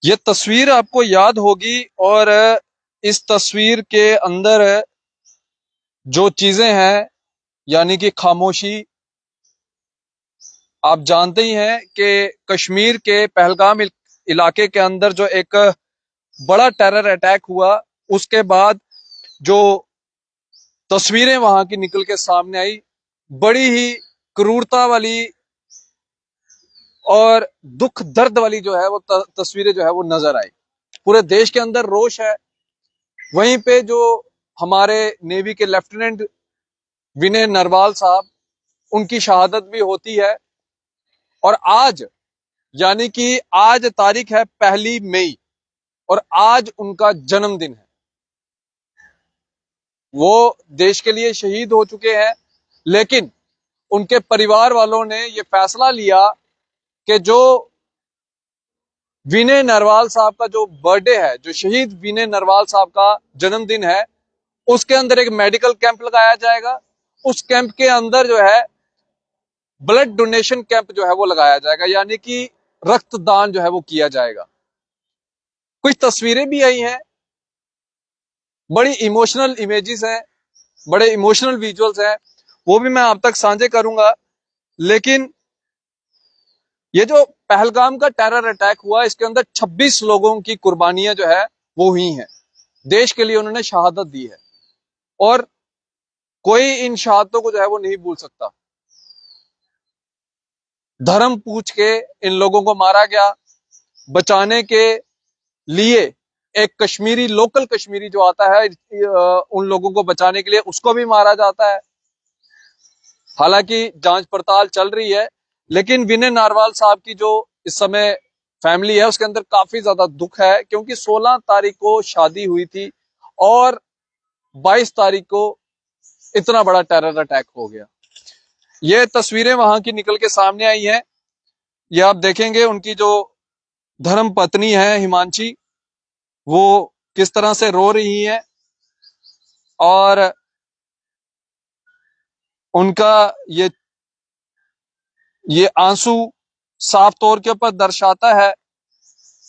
ये तस्वीर आपको याद होगी और इस तस्वीर के अंदर जो चीजें हैं यानी कि खामोशी। आप जानते ही हैं कि कश्मीर के पहलगाम इलाके के अंदर जो एक बड़ा टेरर अटैक हुआ, उसके बाद जो तस्वीरें वहां की निकल के सामने आई, बड़ी ही क्रूरता वाली और दुख दर्द वाली जो है वो तस्वीरें जो है वो नजर आई। पूरे देश के अंदर रोष है। वहीं पे जो हमारे नेवी के लेफ्टिनेंट विनय नरवाल साहब, उनकी शहादत भी होती है। और आज यानी कि आज तारीख है 1 मई और आज उनका जन्मदिन है। वो देश के लिए शहीद हो चुके हैं, लेकिन उनके परिवार वालों ने ये फैसला लिया कि जो विनय नरवाल साहब का जो बर्थडे है, जो शहीद विनय नरवाल साहब का जन्मदिन है, उसके अंदर एक मेडिकल कैंप लगाया जाएगा। उस कैंप के अंदर जो है ब्लड डोनेशन कैंप जो है वो लगाया जाएगा, यानी कि रक्तदान जो है वो किया जाएगा। कुछ तस्वीरें भी आई हैं, बड़ी इमोशनल इमेजेस हैं, बड़े इमोशनल विजुअल्स हैं, वो भी मैं आप तक साझे करूंगा। लेकिन ये जो पहलगाम का टेरर अटैक हुआ, इसके अंदर 26 लोगों की कुर्बानियां जो है वो हुई हैं। देश के लिए उन्होंने शहादत दी है और कोई इन शहादतों को जो है वो नहीं भूल सकता। धर्म पूछ के इन लोगों को मारा गया। बचाने के लिए एक कश्मीरी, लोकल कश्मीरी जो आता है उन लोगों को बचाने के लिए, उसको भी मारा जाता है। हालांकि जांच पड़ताल चल रही है, लेकिन विनय नारवाल साहब की जो इस समय फैमिली है उसके अंदर काफी ज्यादा दुख है, क्योंकि 16 तारीख को शादी हुई थी और 22 तारीख को इतना बड़ा टेरर अटैक हो गया। ये तस्वीरें वहां की निकल के सामने आई हैं। ये आप देखेंगे उनकी जो धर्म पत्नी है हिमांशी, वो किस तरह से रो रही है और उनका ये आंसू साफ तौर के ऊपर दर्शाता है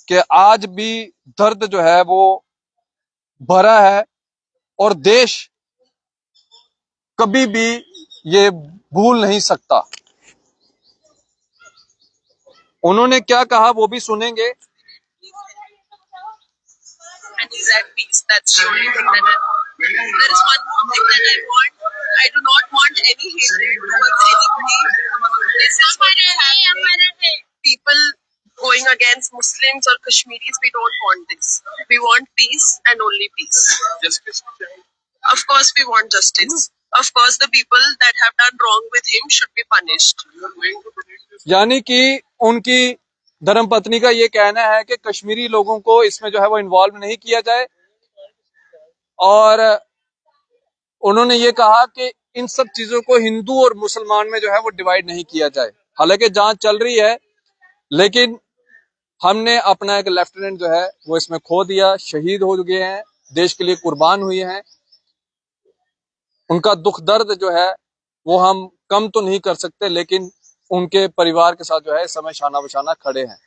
कि आज भी दर्द जो है वो भरा है और देश कभी भी ये भूल नहीं सकता। उन्होंने क्या कहा वो भी सुनेंगे। And he's at peace. That's the only thing that I want. There is one more thing that I want. I do not want any hatred towards anybody. People going against Muslims or Kashmiris, we don't want this. We want peace and only peace. Justice. Of course, we want justice. Of course, the people that have done wrong with him should be punished. यानी कि उनकी धर्मपत्नी का ये कहना है कि कश्मीरी लोगों को इसमें जो है वो इन्वॉल्व नहीं किया जाए, और उन्होंने ये कहा कि इन सब चीजों को हिंदू और मुसलमान में जो है वो डिवाइड नहीं किया जाए। हालांकि जांच चल रही है, लेकिन हमने अपना एक लेफ्टिनेंट जो है वो इसमें खो दिया, शहीद हो चुके हैं, देश के लिए कुर्बान हुए हैं। उनका दुख दर्द जो है वो हम कम तो नहीं कर सकते, लेकिन उनके परिवार के साथ जो है इस समय शाना बशाना खड़े हैं।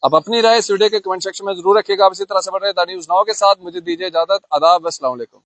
अब अपनी राय इस वीडियो के कमेंट सेक्शन में जरूर रखिएगा। आप इसी तरह से बढ़ रहे द न्यूज़ नाउ के साथ मुझे दीजिए इजाजत। आदाब, अस्सलाम वालेकुम।